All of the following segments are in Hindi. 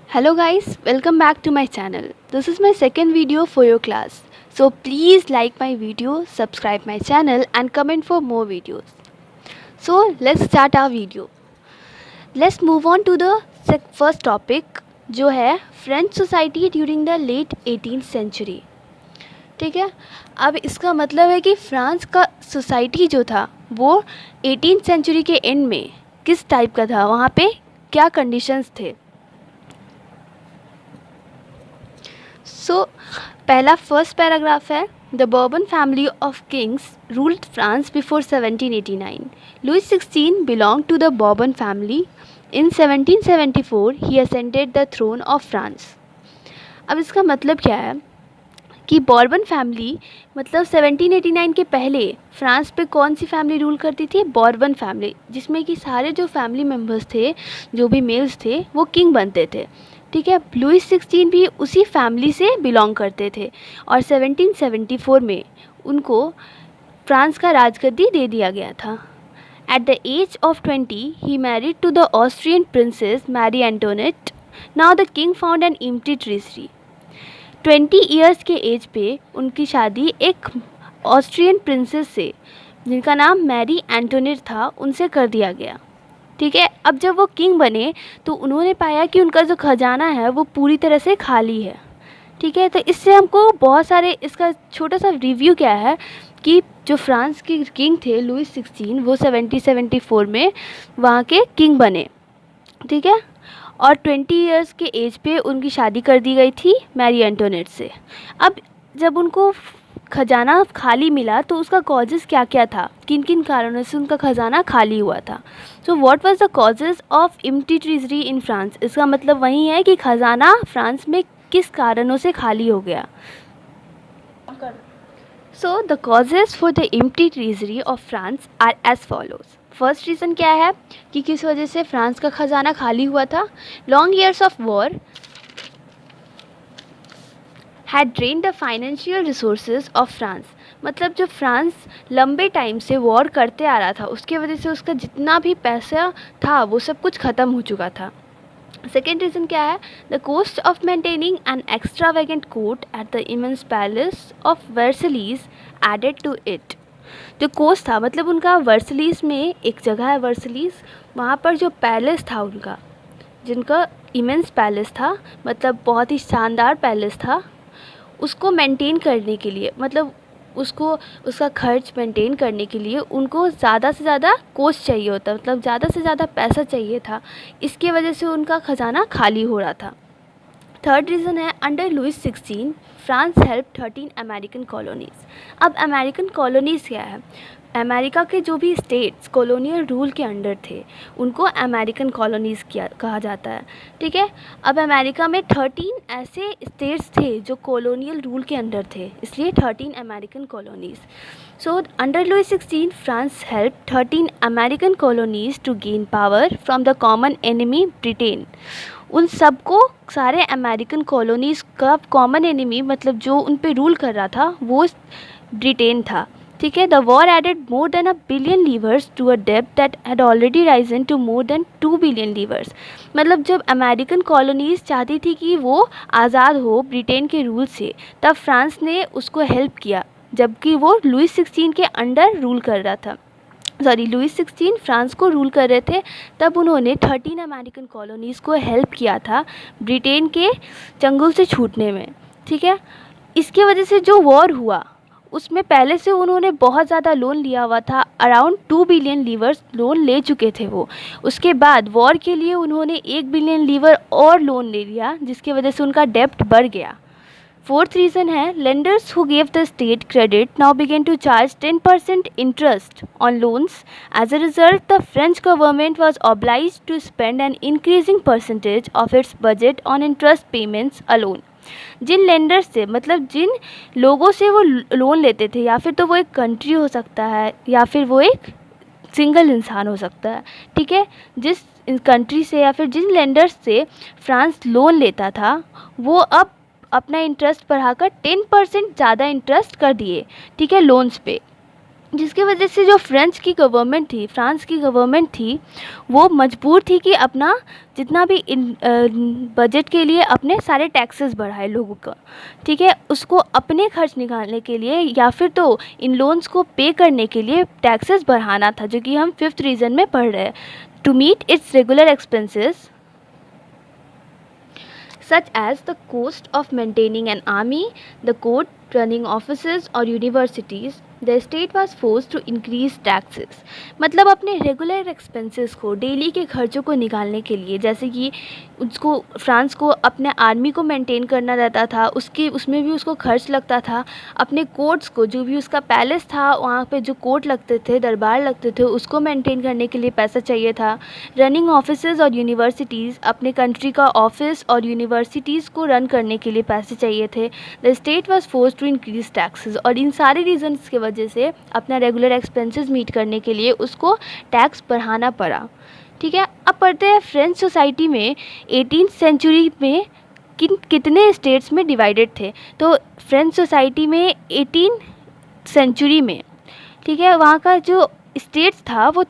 Hello guys, welcome back to my channel. This is my second video for your class. So please like my video, subscribe my channel and comment for more videos. So let's start our video. Let's move on to the first topic जो है French society during the late 18th century. ठीक है, अब इसका मतलब है कि फ्रांस का सोसाइटी जो था वो 18th सेंचुरी के एंड में किस टाइप का था, वहाँ पे क्या कंडीशंस थे. पहला फर्स्ट पैराग्राफ है, the Bourbon family of kings ruled France before 1789. Louis 16 belong to the Bourbon family. In 1774 he ascended the throne of France. अब इसका मतलब क्या है कि बॉर्बन फैमिली मतलब 1789 के पहले फ्रांस पे कौन सी फैमिली रूल करती थी? बॉर्बन फैमिली, जिसमें कि सारे जो फैमिली मेम्बर्स थे, जो भी मेल्स थे, वो किंग बनते थे. ठीक है, लुई 16 भी उसी फैमिली से बिलोंग करते थे और 1774 में उनको फ्रांस का राजगद्दी दे दिया गया था. At the age of 20 he married to the Austrian princess Marie Antoinette. Now the king found an empty treasury. 20 years के एज पे उनकी शादी एक ऑस्ट्रियन प्रिंसेस से, जिनका नाम मैरी एंटोनेट था, उनसे कर दिया गया. ठीक है, अब जब वो किंग बने तो उन्होंने पाया कि उनका जो खजाना है वो पूरी तरह से खाली है. ठीक है, तो इससे हमको बहुत सारे, इसका छोटा सा रिव्यू क्या है कि जो फ्रांस के किंग थे लुई 16, वो 1774 में वहाँ के किंग बने. ठीक है, और 20 इयर्स के एज पे उनकी शादी कर दी गई थी मैरी एंटोनेट से. अब जब उनको खजाना खाली मिला तो उसका कॉजेज़ क्या क्या था, किन किन कारणों से उनका खजाना खाली हुआ था. So what was the causes of empty treasury in France. इसका मतलब वही है कि खजाना फ्रांस में किस कारणों से खाली हो गया. So the causes for the empty treasury of France are as follows. First reason क्या है कि किस वजह से फ्रांस का खजाना खाली हुआ था. Long years of war had drained the financial resources of France. मतलब जो फ्रांस लंबे टाइम से वॉर करते आ रहा था, उसके वजह से उसका जितना भी पैसा था वो सब कुछ ख़त्म हो चुका था. सेकेंड रीज़न क्या है, the cost of maintaining an extravagant court at the immense palace of Versailles added to it. जो कोस्ट था मतलब उनका वर्सलीज में एक जगह है वर्सलीज, वहाँ पर जो पैलेस था उनका, जिनका इमेंस पैलेस था, मतलब बहुत ही शानदार पैलेस था, उसको मेंटेन करने के लिए, मतलब उसका खर्च मेंटेन करने के लिए उनको ज़्यादा से ज़्यादा कोस्ट चाहिए होता, मतलब ज़्यादा से ज़्यादा पैसा चाहिए था. इसके वजह से उनका ख़जाना खाली हो रहा था. थर्ड रीज़न है, under Louis 16 France help 13 American colonies. अब अमेरिकन कॉलोनीज़ क्या है, अमेरिका के जो भी स्टेट्स कॉलोनियल रूल के अंडर थे उनको अमेरिकन कॉलोनीज़ कहा जाता है. ठीक है, अब अमेरिका में 13 ऐसे स्टेट्स थे जो कॉलोनियल रूल के अंडर थे, इसलिए 13 American colonies. So under Louis 16 France help 13 American colonies to gain power from the common enemy Britain. उन सबको, सारे अमेरिकन कॉलोनीज़ का कॉमन एनिमी मतलब जो उन पे रूल कर रहा था वो ब्रिटेन था. ठीक है, the war added more than $1 billion to a डेब्ट that had already risen to more than $2 billion. मतलब जब अमेरिकन कॉलोनीज़ चाहती थी कि वो आज़ाद हो ब्रिटेन के रूल से, तब फ्रांस ने उसको हेल्प किया, जबकि वो लुई 16 के अंडर रूल कर रहा था. लुई 16 फ्रांस को रूल कर रहे थे, तब उन्होंने 13 अमेरिकन कॉलोनीज़ को हेल्प किया था ब्रिटेन के चंगुल से छूटने में. ठीक है, इसके वजह से जो वॉर हुआ उसमें पहले से उन्होंने बहुत ज़्यादा लोन लिया हुआ था, अराउंड $2 billion लोन ले चुके थे वो. उसके बाद वॉर के लिए उन्होंने $1 billion और लोन ले लिया, जिसकी वजह से उनका डेब्ट बढ़ गया. फोर्थ रीज़न है, lenders who gave the state credit now began to charge 10% interest on loans. As a result the French government was obliged to spend an increasing percentage of its budget on interest payments alone. जिन लेंडर्स से, मतलब जिन लोगों से वो लोन लेते थे, या फिर तो वो एक कंट्री हो सकता है या फिर वो एक सिंगल इंसान हो सकता है. ठीक है, जिस कंट्री से या फिर जिन लेंडर्स से फ्रांस लोन लेता था वो अब अपना इंटरेस्ट बढ़ाकर 10% ज़्यादा इंटरेस्ट कर दिए, ठीक है, लोन्स पे, जिसकी वजह से जो फ्रांस की गवर्नमेंट थी वो मजबूर थी कि अपना जितना भी बजट के लिए अपने सारे टैक्सेस बढ़ाए लोगों का, ठीक है, उसको अपने खर्च निकालने के लिए या फिर तो इन लोन्स को पे करने के लिए टैक्सेस बढ़ाना था, जो कि हम 5th रीज़न में पढ़ रहे हैं। To meet its regular expenses such as the cost of maintaining an army, the court running offices or universities, the state was forced to increase taxes। मतलब अपने रेगुलर एक्सपेंसेस को, डेली के खर्चों को निकालने के लिए, जैसे कि उसको फ्रांस को अपने आर्मी को मेंटेन करना रहता था, उसमें भी उसको खर्च लगता था, अपने कोर्ट्स को, जो भी उसका पैलेस था वहाँ पे जो कोर्ट लगते थे, दरबार लगते थे, उसको मेंटेन करने के लिए पैसा चाहिए था। रनिंग ऑफिसेज़ और यूनिवर्सिटीज़, अपने कंट्री का ऑफिस और यूनिवर्सिटीज़ को रन करने के लिए पैसे चाहिए थे। The state was force to increase taxes, और इन सारे रीजन्स की वजह से अपना रेगुलर एक्सपेंसेस मीट करने के लिए उसको टैक्स बढ़ाना पड़ा, ठीक है। अब पढ़ते हैं फ्रेंच सोसाइटी में 18th सेंचुरी में कितने स्टेट्स में डिवाइडेड थे। तो फ्रेंच सोसाइटी में 18th सेंचुरी में, ठीक है, वहाँ का जो स्टेट्स था वो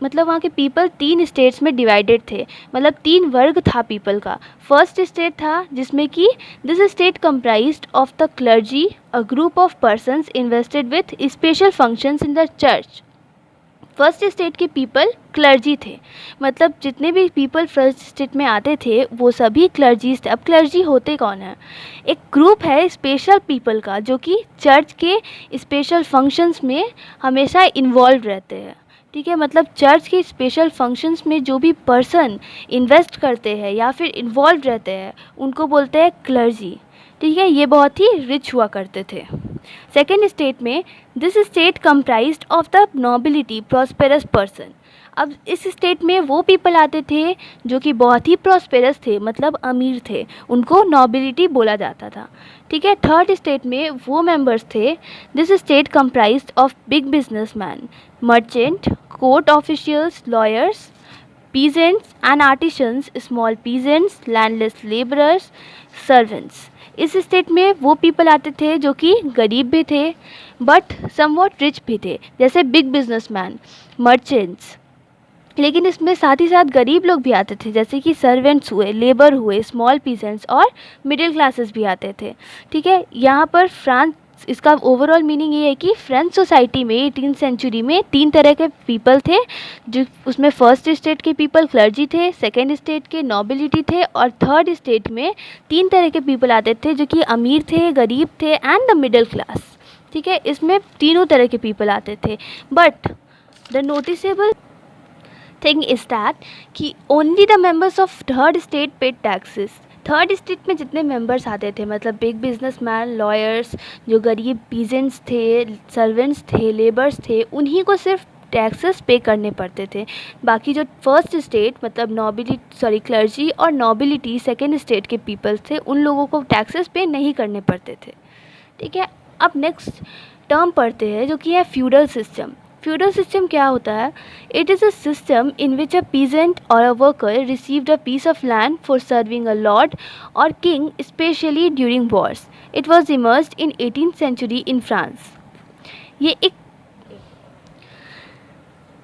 मतलब वहाँ के पीपल 3 स्टेट्स में डिवाइडेड थे, मतलब 3 वर्ग था पीपल का। फर्स्ट स्टेट था जिसमें कि this state comprised of the clergy, a group of persons invested with special functions in the church. First state के पीपल क्लर्जी थे, मतलब जितने भी पीपल फर्स्ट स्टेट में आते थे वो सभी क्लर्जीज थे। अब क्लर्जी होते कौन है? एक ग्रुप है स्पेशल पीपल का जो कि चर्च के स्पेशल फंक्शंस में हमेशा इन्वॉल्व रहते हैं, ठीक है। मतलब चर्च के स्पेशल फंक्शंस में जो भी पर्सन इन्वेस्ट करते हैं या फिर इन्वॉल्व रहते हैं उनको बोलते हैं क्लर्जी, ठीक है। ये बहुत ही रिच हुआ करते थे। सेकेंड स्टेट में this state comprised of the nobility, prosperous person. अब इस स्टेट में वो पीपल आते थे जो कि बहुत ही प्रॉस्पेरस थे, मतलब अमीर थे, उनको नोबिलिटी बोला जाता था, ठीक है। थर्ड स्टेट में वो मेंबर्स थे, this state comprised of big businessman, merchant, court officials, lawyers, peasants and artisans, small peasants, landless laborers, servants। इस स्टेट में वो पीपल आते थे जो कि गरीब भी थे बट समवॉट रिच भी थे, जैसे बिग बिजनेसमैन, मर्चेंट्स, लेकिन इसमें साथ ही साथ गरीब लोग भी आते थे जैसे कि सर्वेंट्स हुए, लेबर हुए, स्मॉल पीजेंट्स और मिडिल क्लासेस भी आते थे, ठीक है। यहाँ पर फ्रांस, इसका ओवरऑल मीनिंग ये है कि फ्रेंच सोसाइटी में 18th सेंचुरी में 3 तरह के पीपल थे, जो उसमें फर्स्ट स्टेट के पीपल क्लर्जी थे, सेकेंड स्टेट के नोबिलिटी थे और थर्ड स्टेट में 3 तरह के पीपल आते थे जो कि अमीर थे, गरीब थे एंड द मिडिल क्लास, ठीक है। इसमें तीनों तरह के पीपल आते थे। But the noticeable thing is that कि only the members of third state paid taxes. Third state में जितने मेंबर्स आते थे, मतलब बिग बिजनेसमैन, लॉयर्स, जो गरीब पीजेंट्स थे, सर्वेंट्स थे, लेबर्स थे, उन्हीं को सिर्फ टैक्सेस पे करने पड़ते थे। बाकी जो फर्स्ट स्टेट मतलब क्लर्जी और नोबिलिटी सेकेंड स्टेट के पीपल्स थे, उन लोगों को टैक्सेस पे नहीं करने पड़ते थे, ठीक है। अब नेक्स्ट टर्म पढ़ते हैं जो कि है फ्यूडल सिस्टम। फ्यूडल सिस्टम क्या होता है? It is a system in which a peasant or a worker received a piece of land for serving a lord or king, specially during wars. It was immersed in 18th century in France. ये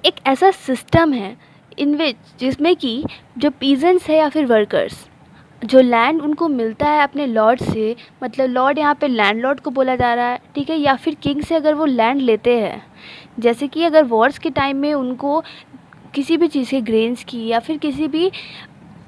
एक ऐसा सिस्टम है इन विच जिसमें कि जो पीजेंट्स है या फिर वर्कर्स, जो लैंड उनको मिलता है अपने लॉर्ड से, मतलब लॉर्ड यहाँ पे लैंडलॉर्ड को बोला जा रहा है, ठीक है, या फिर किंग से अगर वो लैंड लेते हैं, जैसे कि अगर वॉर्स के टाइम में उनको किसी भी चीज़ के ग्रेन्स की या फिर किसी भी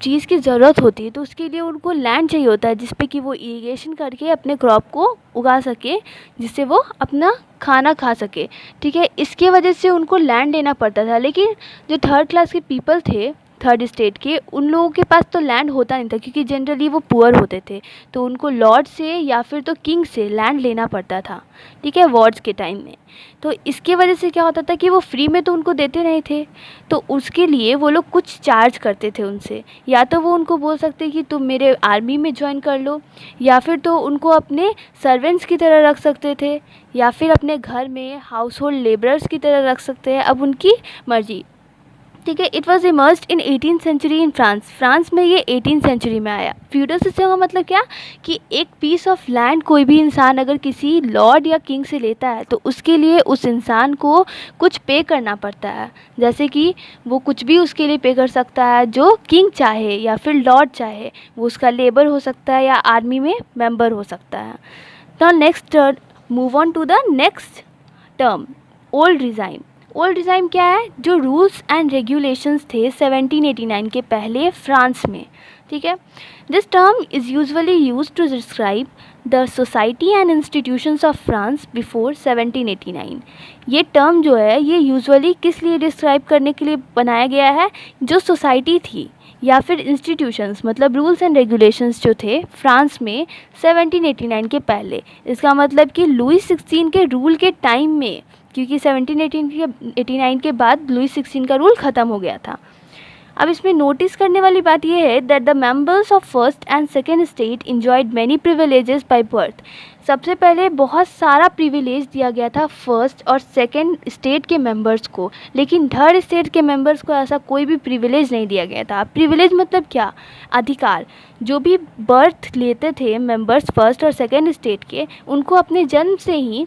चीज़ की ज़रूरत होती है तो उसके लिए उनको लैंड चाहिए होता है जिस पे कि वो इरिगेशन करके अपने क्रॉप को उगा सके, जिससे वो अपना खाना खा सके, ठीक है। इसके वजह से उनको लैंड लेना पड़ता था। लेकिन जो थर्ड क्लास के पीपल थे थर्ड स्टेट के, उन लोगों के पास तो लैंड होता नहीं था क्योंकि जनरली वो पुअर होते थे, तो उनको लॉर्ड से या फिर तो किंग से लैंड लेना पड़ता था, ठीक है, वॉर्स के टाइम में। तो इसके वजह से क्या होता था कि वो फ्री में तो उनको देते नहीं थे, तो उसके लिए वो लोग कुछ चार्ज करते थे उनसे। या तो वो उनको बोल सकते कि तुम मेरे आर्मी में ज्वाइन कर लो, या फिर तो उनको अपने सर्वेंट्स की तरह रख सकते थे, या फिर अपने घर में हाउस होल्ड लेबरर्स की तरह रख सकते हैं, अब उनकी मर्जी, ठीक है। It was immersed in 18th century in France में ये 18th सेंचुरी में आया। फ्यूडल सिस्टम का मतलब क्या कि एक पीस ऑफ लैंड कोई भी इंसान अगर किसी लॉर्ड या किंग से लेता है तो उसके लिए उस इंसान को कुछ पे करना पड़ता है, जैसे कि वो कुछ भी उसके लिए पे कर सकता है जो किंग चाहे या फिर लॉर्ड चाहे। वो उसका लेबर हो सकता है या आर्मी में मेंबर हो सकता है। Now next move on to the next term, old regime. Old regime क्या है? जो रूल्स एंड रेगुलेशंस थे 1789 के पहले फ्रांस में, ठीक है। This term is usually used to describe the society and institutions of France before 1789। ये टर्म जो है ये यूजुअली किस लिए डिस्क्राइब करने के लिए बनाया गया है? जो सोसाइटी थी या फिर इंस्टीट्यूशंस, मतलब रूल्स एंड रेगुलेशंस जो थे फ्रांस में 1789 के पहले। इसका मतलब कि लुई 16 के रूल के टाइम में, क्योंकि 1789 के बाद लुई 16 का रूल ख़त्म हो गया था। अब इसमें नोटिस करने वाली बात यह है that the members of first and second state enjoyed many privileges by birth. सबसे पहले बहुत सारा प्रिविलेज दिया गया था फर्स्ट और सेकेंड स्टेट के मेंबर्स को, लेकिन थर्ड स्टेट के मेंबर्स को ऐसा कोई भी प्रिविलेज नहीं दिया गया था। प्रिविलेज मतलब क्या? अधिकार। जो भी बर्थ लेते थे मेंबर्स फर्स्ट और सेकेंड स्टेट के, उनको अपने जन्म से ही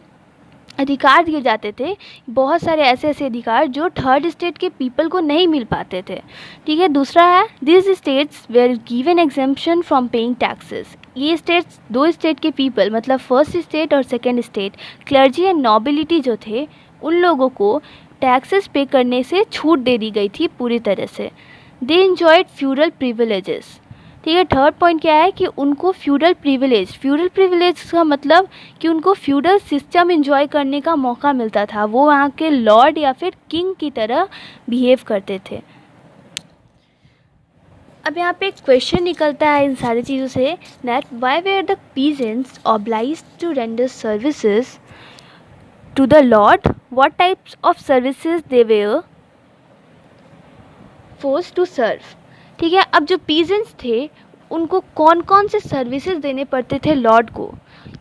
अधिकार दिए जाते थे, बहुत सारे ऐसे ऐसे अधिकार जो थर्ड स्टेट के पीपल को नहीं मिल पाते थे, ठीक है। दूसरा है this states were given exemption from paying taxes. ये स्टेट्स, दो स्टेट के पीपल मतलब फर्स्ट स्टेट और second state, clergy and nobility जो थे उन लोगों को टैक्सेस पे करने से छूट दे दी गई थी पूरी तरह से। दे इंजॉयड फ्यूडल प्रिविलेजेस, ठीक है। थर्ड पॉइंट क्या है कि उनको फ्यूडल प्रिविलेज का मतलब कि उनको फ्यूडल सिस्टम एंजॉय करने का मौका मिलता था, वो वहाँ के लॉर्ड या फिर किंग की तरह बिहेव करते थे। अब यहाँ पे एक क्वेश्चन निकलता है इन सारी चीज़ों से, that why were the peasants obliged to render services to the lord, what types of services they were forced to serve, ठीक है। अब जो पीजेंट्स थे उनको कौन कौन से सर्विसेज देने पड़ते थे लॉर्ड को,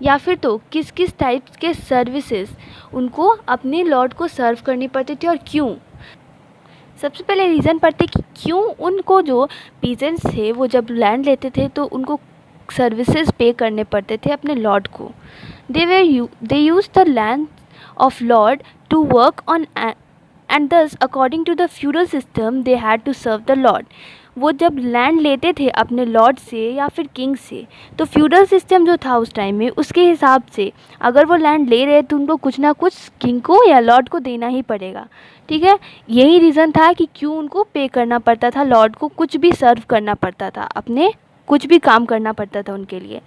या फिर तो किस किस टाइप के सर्विसेज उनको अपने लॉर्ड को सर्व करनी पड़ती थी और क्यों। सबसे पहले रीज़न पढ़ते कि क्यों उनको, जो पीजेंट्स थे वो जब लैंड लेते थे तो उनको सर्विसेज पे करने पड़ते थे अपने लॉर्ड को। They use the land of lord to work on and thus according to the feudal system they had to serve the lord. वो जब लैंड लेते थे अपने लॉर्ड से या फिर किंग से, तो फ्यूडल सिस्टम जो था उस टाइम में उसके हिसाब से अगर वो लैंड ले रहे तो उनको कुछ ना कुछ किंग को या लॉर्ड को देना ही पड़ेगा, ठीक है। यही रीज़न था कि क्यों उनको पे करना पड़ता था लॉर्ड को, कुछ भी सर्व करना पड़ता था, अपने कुछ भी काम करना पड़ता था उनके लिए।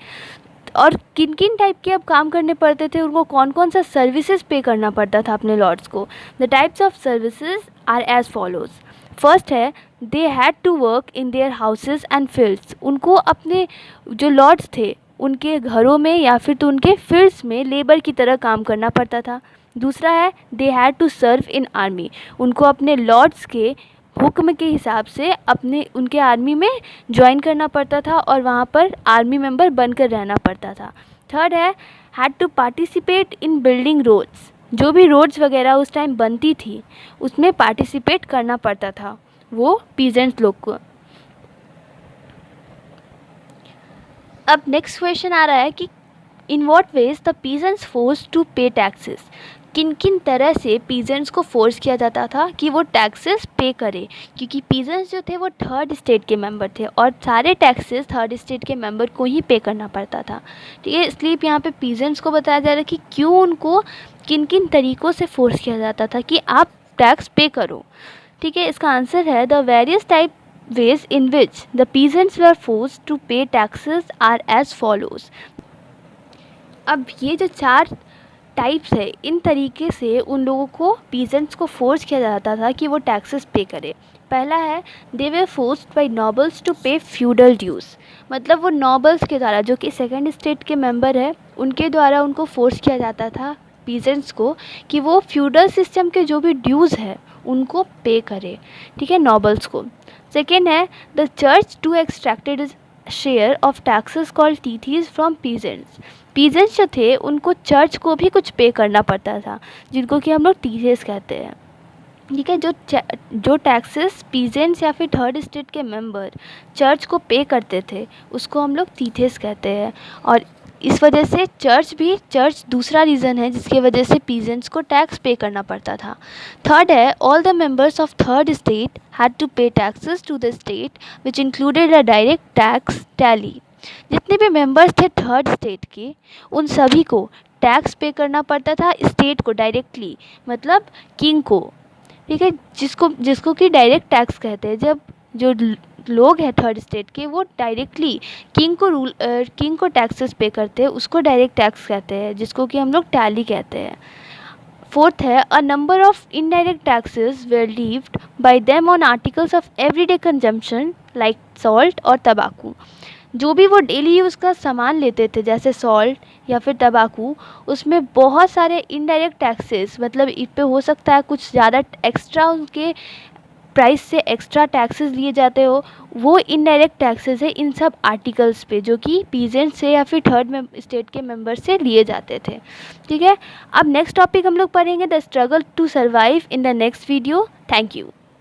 और किन किन टाइप के अब काम करने पड़ते थे, उनको कौन कौन सा सर्विसेज पे करना पड़ता था अपने लॉर्ड्स को। The types of services are as follows. First है they had to work in their houses and fields. उनको अपने जो लॉर्ड्स थे उनके घरों में या फिर तो उनके फील्ड्स में लेबर की तरह काम करना पड़ता था। दूसरा है they had to serve in army. उनको अपने लॉर्ड्स के हुक्म के हिसाब से अपने उनके आर्मी में ज्वाइन करना पड़ता था और वहाँ पर आर्मी मेंबर बनकर रहना पड़ता था। थर्ड है had to participate in building roads. जो भी रोड्स वगैरह उस टाइम बनती थी उसमें पार्टिसिपेट करना पड़ता था वो पीजेंट्स लोग को। अब नेक्स्ट क्वेश्चन आ रहा है कि in what ways the peasants force to pay taxes. किन किन तरह से पीजेंट्स को फोर्स किया जाता था कि वो टैक्सेस पे करे, क्योंकि पीजेंट्स जो थे वो थर्ड स्टेट के मेंबर थे और सारे टैक्सेस थर्ड स्टेट के मेंबर को ही पे करना पड़ता था, ठीक है। इसलिए यहाँ पे पीजेंट्स को बताया जा रहा है कि क्यों उनको किन किन तरीक़ों से फोर्स किया जाता था कि आप टैक्स पे करो, ठीक है। इसका आंसर है the various type ways in which the peasants were forced to pay taxes are as follows। अब ये जो चार टाइप्स है इन तरीके से उन लोगों को पीजेंट्स को फोर्स किया जाता था कि वो टैक्सेस पे करे। पहला है दे वे फोर्स्ड बाय नॉबल्स टू पे फ्यूडल ड्यूज़। मतलब वो नॉबल्स के द्वारा, जो कि सेकेंड स्टेट के मेंबर है, उनके द्वारा उनको फोर्स किया जाता था पीजेंट्स को कि वो फ्यूडल सिस्टम के जो भी ड्यूज़ है उनको पे करे, ठीक है, नॉबल्स को। सेकेंड है the church to extracted share of taxes called tithes from peasants. Peasants जो थे उनको चर्च को भी कुछ पे करना पड़ता था, जिनको कि हम लोग टीथीज कहते हैं। ठीक है। जो टैक्सेस पीजेंट्स या फिर थर्ड स्टेट के मेंबर चर्च को पे करते थे उसको हम लोग थीथेस कहते हैं। और इस वजह से चर्च दूसरा रीज़न है जिसकी वजह से पीजेंट्स को टैक्स पे करना पड़ता था। थर्ड है, all the members of third state had to pay taxes to the state which included a direct tax taille. जितने भी मेंबर्स थे थर्ड स्टेट के उन सभी को टैक्स पे करना पड़ता था स्टेट को डायरेक्टली, मतलब किंग को। ठीक है, जिसको जिसको कि डायरेक्ट टैक्स कहते हैं। जब जो लोग हैं थर्ड स्टेट के वो डायरेक्टली किंग को टैक्सेस पे करते हैं उसको डायरेक्ट टैक्स कहते हैं, जिसको कि हम लोग टैली कहते हैं। फोर्थ है, a number of indirect taxes were levied by them on articles of everyday consumption like salt और तंबाकू। जो भी वो डेली यूज़ का सामान लेते थे जैसे सॉल्ट या फिर तंबाकू, उसमें बहुत सारे इनडायरेक्ट टैक्सेस, मतलब इस पे हो सकता है कुछ ज़्यादा एक्स्ट्रा उनके प्राइस से एक्स्ट्रा टैक्सेस लिए जाते हो, वो इनडायरेक्ट टैक्सेस है इन सब आर्टिकल्स पे जो कि पीजेंट से या फिर थर्ड स्टेट के मेंबर से लिए जाते थे। ठीक है, अब नेक्स्ट टॉपिक हम लोग पढ़ेंगे the struggle to survive in the next video. Thank you.